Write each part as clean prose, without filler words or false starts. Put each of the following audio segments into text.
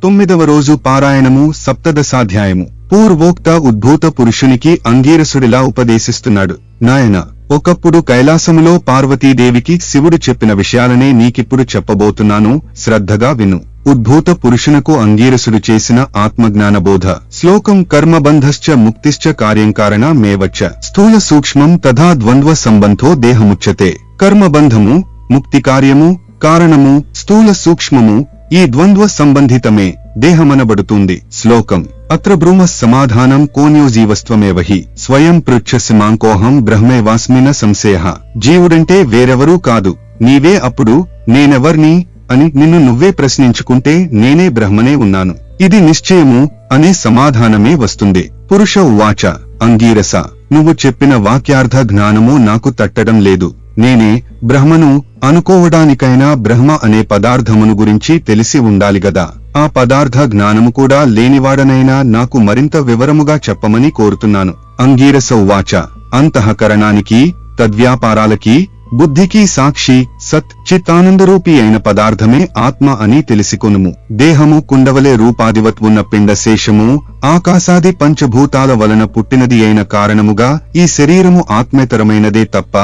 9వ రోజు పారాయణము సప్తదశాధ్యాయము. పూర్వోక్త ఉద్భూత పురుషునికి అంగీరసుడిలా ఉపదేశిస్తున్నాడు. నాయన, ఒకప్పుడు కైలాసములో పార్వతీదేవికి శివుడు చెప్పిన విషయాలనే నీకిప్పుడు చెప్పబోతున్నాను, శ్రద్ధగా విను. ఉద్భూత పురుషునకు అంగీరసుడు చేసిన ఆత్మజ్ఞానబోధ. శ్లోకం కర్మబంధశ్చ ముక్తిశ్చ కార్యంకారణ మేవచ్చ స్థూల సూక్ష్మం తథా ద్వంద్వ సంబంధో దేహముచ్యతే. కర్మబంధము, ముక్తి కార్యము, కారణము, స్థూల సూక్ష్మము ఈ ద్వంద్వ సంబంధితమే దేహమనబడుతుంది. శ్లోకం అత్ర బ్రూమ సమాధానం కోన్యో జీవస్త్వమేవహి స్వయం పృచ్ఛసి మాంకోహం బ్రహ్మేవాస్మిన సంశయః. జీవుడంటే వేరెవరూ కాదు, నీవే. అప్పుడు నేనెవర్ని అని నిన్ను నువ్వే ప్రశ్నించుకుంటే నేనే బ్రహ్మనే ఉన్నాను. ఇది నిశ్చయము అనే సమాధానమే వస్తుంది. పురుష ఉవాచ అంగీరస, నువ్వు చెప్పిన వాక్యార్థ జ్ఞానము నాకు తట్టడం లేదు. నేనే బ్రహ్మను అనుకోవడానికైనా బ్రహ్మ అనే పదార్థమును గురించి తెలిసి ఉండాలిగదా. ఆ పదార్థ జ్ఞానము కూడా లేనివాడనైనా నాకు మరింత వివరముగా చెప్పమని కోరుతున్నాను. అంగీరస ఉవాచ అంతఃకరణానికి, తద్వ్యాపారాలకి, బుద్ధికి సాక్షి సత్ చిత్తానందరూపీ అయిన పదార్థమే ఆత్మ అని తెలిసికొనుము. దేహము కుండవలే రూపాదివత్ ఉన్న పిండశేషము ఆకాశాది పంచభూతాల వలన పుట్టినది అయిన కారణముగా ఈ శరీరము ఆత్మేతరమైనదే తప్ప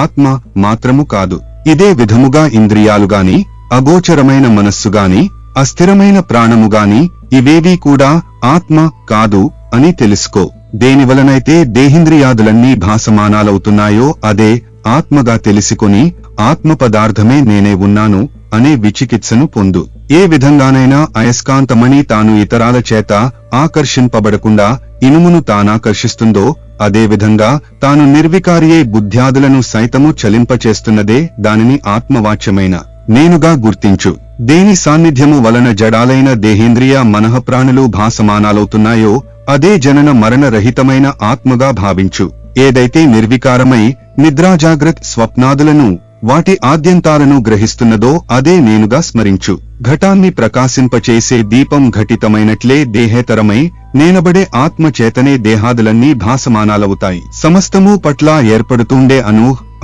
ఆత్మ మాత్రము కాదు. ఇదే విధముగా ఇంద్రియాలుగాని, అగోచరమైన మనస్సుగాని, అస్థిరమైన ప్రాణముగాని ఇవేవీ కూడా ఆత్మ కాదు అని తెలుసుకో. దేనివలనైతే దేహింద్రియాదులన్నీ భాసమానాలవుతున్నాయో అదే ఆత్మగా తెలిసికొని ఆత్మ పదార్థమే నేనే ఉన్నాను అనే విచికిత్సను పొందు. ఏ విధంగానైనా అయస్కాంతమణి తాను ఇతరాల చేత ఆకర్షింపబడకుండా ఇనుమును తానాకర్షిస్తుందో అదేవిధంగా తాను నిర్వికారియే బుద్ధ్యాదులను సైతము చలింపచేస్తున్నదే దానిని ఆత్మవాచ్యమైన నేనుగా గుర్తించు. దేని సాన్నిధ్యము వలన జడాలైన దేహేంద్రియ మనఃప్రాణులు భాసమానాలవుతున్నాయో అదే జనన మరణ రహితమైన ఆత్మగా భావించు. ఏదైతే నిర్వికారమై నిద్రాజాగ్రత్ స్వప్నాదులను వాటి ఆద్యంతాలను గ్రహిస్తున్నదో అదే నేనుగా స్మరించు. ఘటాన్ని ప్రకాశింపచేసే దీపం ఘటితమైనట్లే దేహేతరమై నేనబడే ఆత్మ చేతనే దేహాదులన్నీ భాసమానాలవుతాయి. సమస్తము పట్ల ఏర్పడుతుండే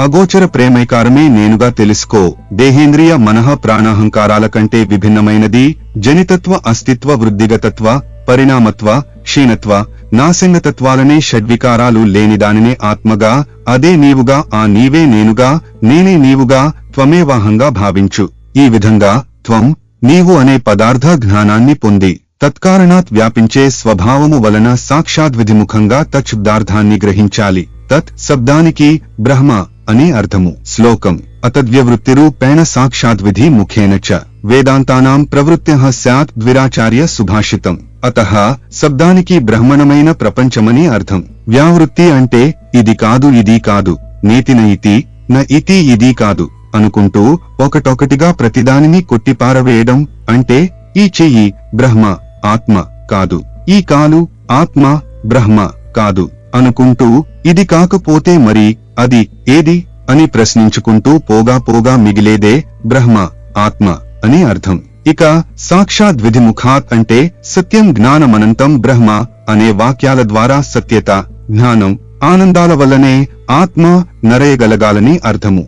అగోచర ప్రేమైకారమే నేనుగా తెలుసుకో. దేహేంద్రియ మనః ప్రాణాహంకారాల కంటే విభిన్నమైనది జనితత్వ, అస్తిత్వ, వృద్ధిగతత్వ, పరిణామత్వ, క్షీణత్వ, నాశంగతత్వాలనే షడ్వికారాలు లేనిదానినే ఆత్మగా, అదే నీవుగా, ఆ నీవే నేనుగా, నేనే నీవుగా, త్వమేవాహంగా భావించు. ఈ విధంగా త్వం, నీవు అనే పదార్థ జ్ఞానాన్ని పొంది తత్కారణాత్ వ్యాపించే స్వభావము వలన సాక్షాద్విధిముఖంగా తచ్చుబ్దార్థాన్ని గ్రహించాలి. తత్ శబ్దానికి బ్రహ్మ అని అర్థము. శ్లోకం అతద్వ్యవృత్తిరూపేణ సాక్షాద్విధి ముఖేన చ వేదాంతానాం ప్రవృత్త్యః స్యాత్ ద్విరాచార్య సుభాషితం. అతః శబ్దానికి బ్రహ్మణమైన ప్రపంచమని అర్థం. వ్యావృత్తి అంటే ఇది కాదు, ఇది కాదు, నీతిన ఇతి న ఇతి ఇది కాదు అనుకుంటూ ఒకటొకటిగా ప్రతిదానిని కొట్టిపారవేయడం. అంటే ఈ చెయ్యి బ్రహ్మ ఆత్మ కాదు, ఈ కాలు ఆత్మ బ్రహ్మ కాదు అనుకుంటూ ఇది కాకపోతే మరి అది ఏది అని ప్రశ్నించుకుంటూ పోగా మిగిలేదే బ్రహ్మ ఆత్మ అని అర్థం. ఇక సాక్షాద్విధిముఖాత్ అంటే సత్యం జ్ఞానమనంతం బ్రహ్మ అనే వాక్యాల ద్వారా సత్యత, జ్ఞానం, ఆనందాల వల్లనే ఆత్మ నరేయగలగాలని అర్థము.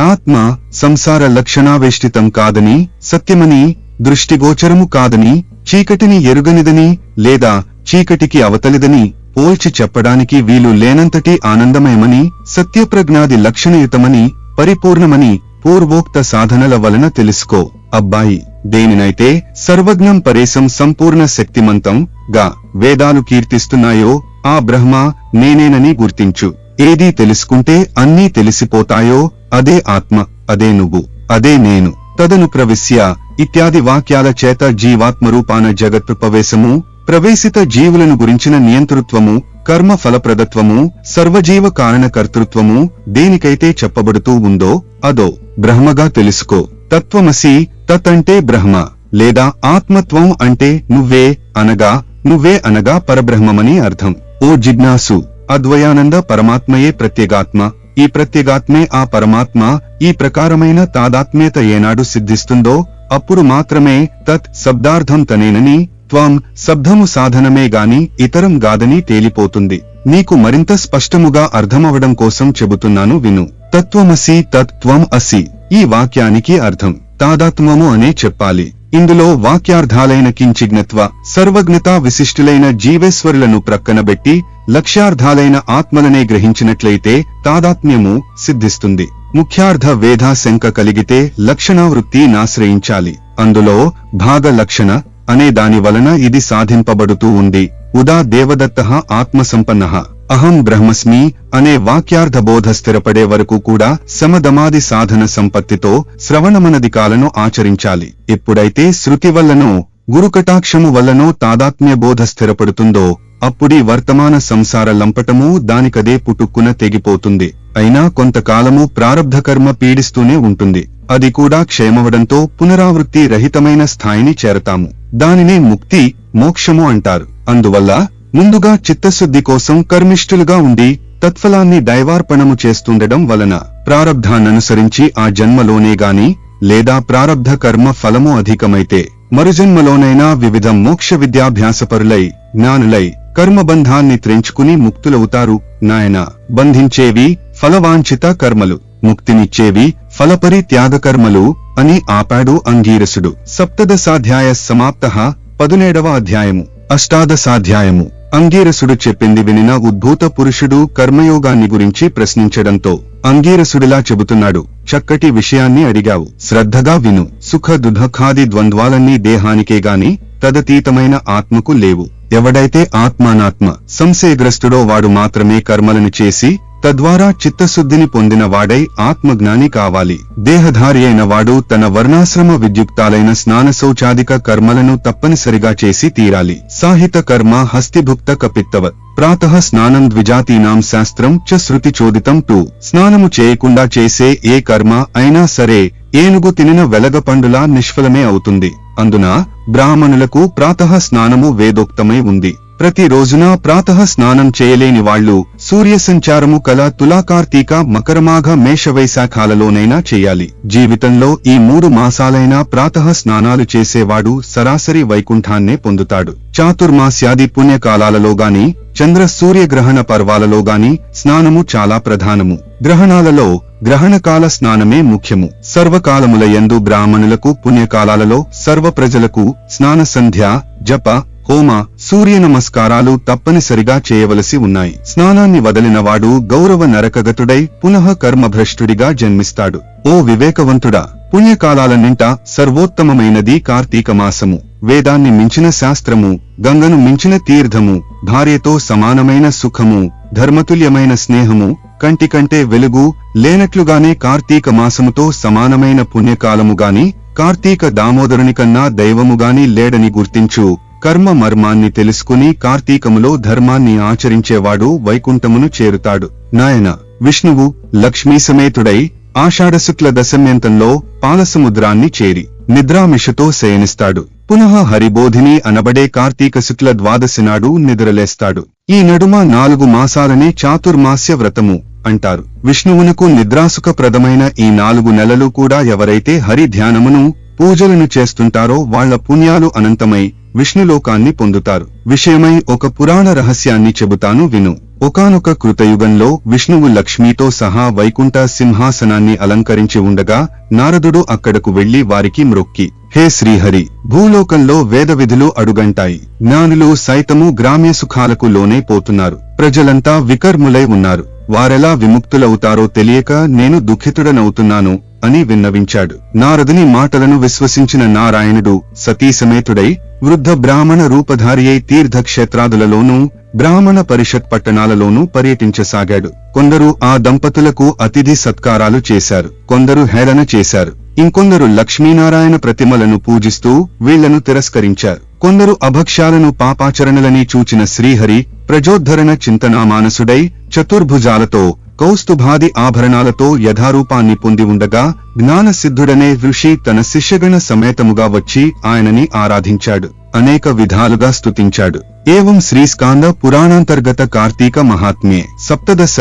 ఆత్మ సంసార లక్షణావేష్టితం కాదని, సత్యమని, దృష్టిగోచరము కాదని, చీకటిని ఎరుగనిదని లేదా చీకటికి అవతలిదని పోల్చి చెప్పడానికి వీలు లేనంతటి ఆనందమయమని, సత్యప్రజ్ఞాది లక్షణయుతమని, పరిపూర్ణమని పూర్వోక్త సాధనల వలన తెలుసుకో. అబ్బాయి, దేనినైతే సర్వజ్ఞం పరేశం సంపూర్ణ శక్తిమంతం గా వేదాలు కీర్తిస్తున్నాయో ఆ బ్రహ్మ నేనేనని గుర్తించు. ఏది తెలుసుకుంటే అన్నీ తెలిసిపోతాయో అదే ఆత్మ, అదే నువ్వు, అదే నేను. తదను ప్రవిశ్య ఇత్యాది వాక్యాల చేత జీవాత్మరూపాన జగత్ప్రవేశము, ప్రవేశిత జీవులను గురించిన నియంతృత్వము, కర్మ ఫలప్రదత్వము, సర్వజీవ కారణకర్తృత్వము దేనికైతే చెప్పబడుతూ ఉందో అదో బ్రహ్మగా తెలుసుకో. తత్వమసి, తత్ అంటే బ్రహ్మ లేదా ఆత్మత్వం అంటే నువ్వే అనగా పరబ్రహ్మమని అర్థం. ఓ జిజ్ఞాసు, అద్వయానంద పరమాత్మయే ప్రత్యేగాత్మ. ఈ ప్రత్యేగాత్మే ఆ పరమాత్మ. ఈ ప్రకారమైన తాదాత్మ్యత ఏనాడు సిద్ధిస్తుందో అప్పుడు మాత్రమే తత్ శబ్దార్థం తనేనని, త్వం శబ్దము సాధనమే గాని ఇతరం గాదని తేలిపోతుంది. నీకు మరింత స్పష్టముగా అర్థమవడం కోసం చెబుతున్నాను విను. తత్వమసి, తత్ త్వం అసి ఈ వాక్యానికి అర్థం తాదాత్మ్యము అనే చెప్పాలి. ఇందులో వాక్యార్థాలైన కించిజ్ఞత్వ, సర్వజ్ఞతా విశిష్టులైన జీవేశ్వరులను ప్రక్కనబెట్టి లక్ష్యార్థాలైన ఆత్మలనే గ్రహించినట్లయితే తాదాత్మ్యము సిద్ధిస్తుంది. ముఖ్యార్థ వేధాశంక కలిగితే లక్షణావృత్తి నాశ్రయించాలి. అందులో భాగ లక్షణ అనే దాని వలన ఇది సాధింపబడుతూ ఉంది. ఉదా దేవదత్తః ఆత్మసంపన్నః అహం బ్రహ్మస్మి అనే వాక్యార్థబోధ స్థిరపడే వరకు కూడా సమదమాది సాధన సంపత్తితో శ్రవణమనదికాలను ఆచరించాలి. ఎప్పుడైతే శృతి వల్లనో గురుకటాక్షము వల్లనో తాదాత్మ్య బోధ స్థిరపడుతుందో అప్పుడీ వర్తమాన సంసార లంపటము దానికదే పుటుక్కున తెగిపోతుంది. అయినా కొంతకాలము ప్రారబ్ధకర్మ పీడిస్తూనే ఉంటుంది. అది కూడా క్షేమవడంతో పునరావృత్తి రహితమైన స్థాయిని చేరతాము. దానినే ముక్తి, మోక్షము అంటారు. అందువల్ల ముందుగా చిత్తశుద్ధి కోసం కర్మిష్ఠులుగా ఉండి తత్ఫలాన్ని దైవార్పణము చేస్తుండడం వలన ప్రారబ్ధాన్ననుసరించి ఆ జన్మలోనే గాని లేదా ప్రారబ్ధ కర్మ ఫలము అధికమైతే మరుజన్మలోనైనా వివిధ మోక్ష విద్యాభ్యాసపరులై జ్ఞానులై కర్మబంధాన్ని త్రెంచుకుని ముక్తులవుతారు. నాయన, బంధించేవి ఫలవాంఛిత కర్మలు, ముక్తినిచ్చేవి ఫలపరిత్యాగ కర్మలు అని ఆపాడు అంగీరసుడు. సప్తదశాధ్యాయ సమాప్తః. 17వ అధ్యాయము. అష్టాదశాధ్యాయము. అంగీరసుడు చెప్పింది వినిన ఉద్భూత పురుషుడు కర్మయోగాన్ని గురించి ప్రశ్నించడంతో అంగీరసుడిలా చెబుతున్నాడు. చక్కటి విషయాన్ని అడిగావు, శ్రద్ధగా విను. సుఖ దుఃఖాది ద్వంద్వాలన్నీ దేహానికే గాని తదతీతమైన ఆత్మకు లేవు. ఎవడైతే ఆత్మానాత్మ సంశయగ్రస్తుడో వాడు మాత్రమే కర్మలను చేసి తద్వారా చిత్తశుద్ధిని పొందిన వాడై ఆత్మజ్ఞాని కావాలి. దేహధారి అయిన వాడు తన వర్ణాశ్రమ విద్యుక్తాలైన స్నానశౌచాదిక కర్మలను తప్పనిసరిగా చేసి తీరాలి. సాహిత కర్మ హస్తిభుక్త కపిత్తవ ప్రాతః స్నానం ద్విజాతీనాం శాస్త్రం చ శృతి చోదితం 2. స్నానము చేయకుండా చేసే ఏ కర్మ అయినా సరే ఏనుగు తినిన వెలగపండులా నిష్ఫలమే అవుతుంది. అందున బ్రాహ్మణులకు ప్రాతః స్నానము వేదోక్తమై ఉంది. ప్రతి రోజున ప్రాతః స్నానం చేయలేని వాళ్లు సూర్య సంచారము కల తులాకార్తీక మకరమాఘ మేషవైశాఖాలలోనైనా చేయాలి. జీవితంలో ఈ 3 మాసాలైనా ప్రాతః స్నానాలు చేసేవాడు సరాసరి వైకుంఠాన్నే పొందుతాడు. చాతుర్మాస్యాది పుణ్యకాలాలలో గాని చంద్ర సూర్యగ్రహణ పర్వాలలో గాని స్నానము చాలా ప్రధానము. గ్రహణాలలో గ్రహణకాల స్నానమే ముఖ్యము. సర్వకాలముల యందు బ్రాహ్మణులకు పుణ్యకాలాలలో సర్వ ప్రజలకు స్నాన సంధ్య, జప, హోమ, సూర్య నమస్కారాలు తప్పనిసరిగా చేయవలసి ఉన్నాయి. స్నానాన్ని వదలినవాడు గౌరవ నరకగతుడై పునః కర్మభ్రష్టుడిగా జన్మిస్తాడు. ఓ వివేకవంతుడా, పుణ్యకాలాలన్నింట సర్వోత్తమమైనది కార్తీక మాసము. వేదాన్ని మించిన శాస్త్రము, గంగను మించిన తీర్థము, భార్యతో సమానమైన సుఖము, ధర్మతుల్యమైన స్నేహము, కంటికంటే వెలుగు లేనట్లుగానే కార్తీక మాసముతో సమానమైన పుణ్యకాలముగాని కార్తీక దామోదరునికన్నా దైవముగాని లేడని గుర్తించు. కర్మ మర్మాన్ని తెలుసుకుని కార్తీకములో ధర్మాన్ని ఆచరించేవాడు వైకుంఠమును చేరుతాడు. నాయన, విష్ణువు లక్ష్మీ సమేతుడై ఆషాఢశుక్ల దశమ్యంతంలో పాలసముద్రాన్ని చేరి నిద్రామిషతో శయనిస్తాడు. పునః హరిబోధిని అనబడే కార్తీక శుక్ల ద్వాదశి నాడు నిద్రలేస్తాడు. ఈ నడుమ 4 మాసాలనే చాతుర్మాస్య వ్రతము అంటారు. విష్ణువునకు నిద్రాసుఖప్రదమైన ఈ 4 నెలలు కూడా ఎవరైతే హరి ధ్యానమును పూజలను చేస్తుంటారో వాళ్ల పుణ్యాలు అనంతమై విష్ణులోకాన్ని పొందుతారు. విషయమై ఒక పురాణ రహస్యాన్ని చెబుతాను విను. ఒకానొక కృతయుగంలో విష్ణువు లక్ష్మీతో సహా వైకుంఠ సింహాసనాన్ని అలంకరించి ఉండగా నారదుడు అక్కడకు వెళ్లి వారికి మ్రొక్కి, హే శ్రీహరి, భూలోకంలో వేదవిధులు అడుగంటాయి. జ్ఞానులు సైతము గ్రామ్య సుఖాలకు లోనే పోతున్నారు. ప్రజలంతా వికర్ములై ఉన్నారు. వారెలా విముక్తులవుతారో తెలియక నేను దుఃఖితుడనవుతున్నాను అని విన్నవించాడు. నారదుని మాటలను విశ్వసించిన నారాయణుడు సతీసమేతుడై వృద్ధ బ్రాహ్మణ రూపధారి అయి తీర్థక్షేత్రాదులలోనూ బ్రాహ్మణ పరిషత్ పట్టణాలలోనూ పర్యటించసాగాడు. కొందరు ఆ దంపతులకు అతిథి సత్కారాలు చేశారు, కొందరు హేళన చేశారు. ఇంకొందరు లక్ష్మీనారాయణ ప్రతిమలను పూజిస్తూ వీళ్లను తిరస్కరించారు. కొందరు అభక్ష్యాలను పాపాచరణలని చూచిన శ్రీహరి ప్రజోద్ధరణ చింతనామానసుడై చతుర్భుజాలతో కౌస్తుభాది ఆభరణాలతో యథారూపాన్ని పొంది ఉండగా జ్ఞానసిద్ధుడనే ఋషి తన శిష్యగణ సమేతముగా వచ్చి ఆయనని ఆరాధించాడు, అనేక విధాలుగా స్తుతించాడు. ఏవం శ్రీస్కాంద పురాణాంతర్గత కార్తీక మహాత్మ్యే సప్తదశ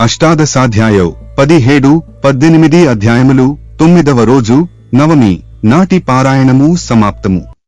అష్టాదశాధ్యాయౌ 17, 18 అధ్యాయములు. 9వ రోజు నవమి నాటి పారాయణము సమాప్తము.